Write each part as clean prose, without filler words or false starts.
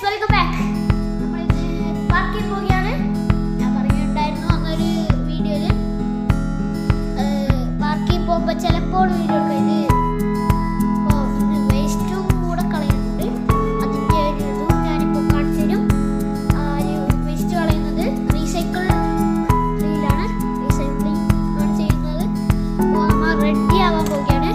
Welcome back. നമ്മളിത് പാർക്കിൽ പോവുകയാണ്. ഞാൻ പറഞ്ഞിട്ടുണ്ടായിരുന്നു അന്നൊരു വീഡിയോയിൽ പാർക്കിൽ പോകുമ്പോൾ ചിലപ്പോൾ വീഡിയോ എടുക്കാം. ഇത് വേസ്റ്റും കൂടെ കളയുന്നുണ്ട്. അതിൻ്റെ ഒരു ഇതും ഞാനിപ്പോൾ കാണിച്ചു തരും. ആ ഒരു വേസ്റ്റ് കളയുന്നത് റീസൈക്ലിംഗ് ആണ് ചെയ്യുന്നത്. അപ്പോൾ നമ്മൾ റെഡി ആവാൻ പോവുകയാണ്.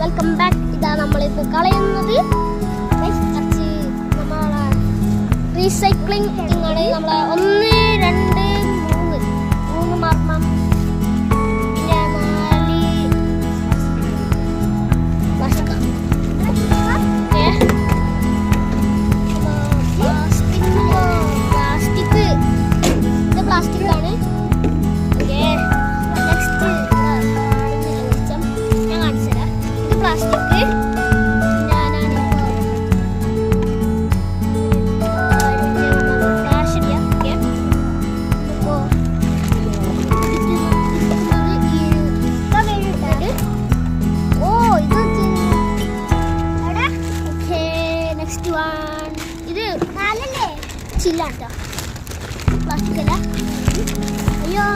Welcome back. ഇതാ നമ്മളിപ്പോൾ കളയുന്നത് നമ്മളെ റീസൈക്ലിംഗ് ആണ്. നമ്മളെ 1, 2, 3 മാർക്കണം. പിന്നെ 4 പ്ലാസ്റ്റിക്. ഇത് പ്ലാസ്റ്റിക് ആണ്. ഓക്കെ, നെക്സ്റ്റ് ഞാൻ കാണിച്ചു തരാം. ഇത് പ്ലാസ്റ്റിക്. ഇത് ചില്ലാട്ടോ, പ്ലാസ്റ്റിക് അല്ല. അയ്യോ,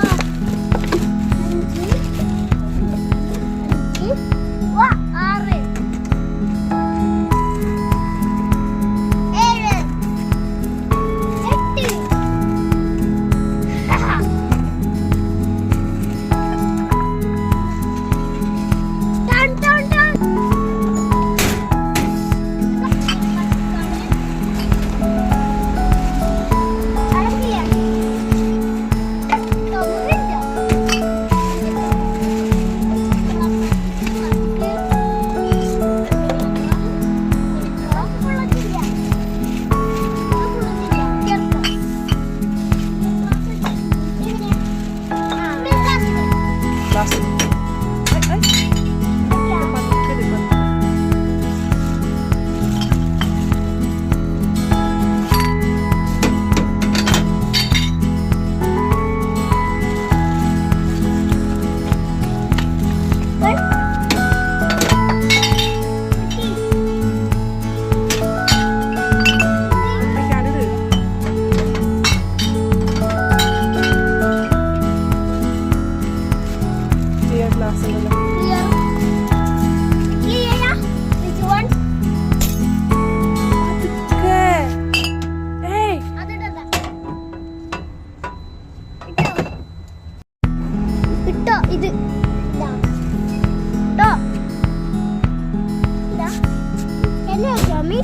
6, 7, 8. ഇട്ടോ ഇത് ഇതാ ഇട്ടോ ഇതാ എന്നെ ജോമി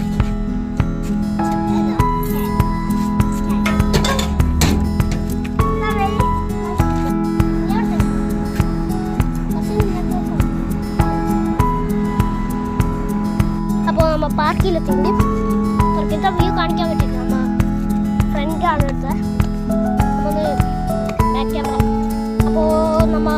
അപ്പോൾ നമ്മൾ പാർക്കിലെത്തിണ്ട് പാർക്കിലത്തെ വ്യൂ കാണിക്കാൻ പറ്റില്ല നമ്മ ഫ്രണ്ട് ആണ് എടുത്തത് നമ്മൾ ബാക്ക് ക്യാമറ അപ്പോൾ നമ്മ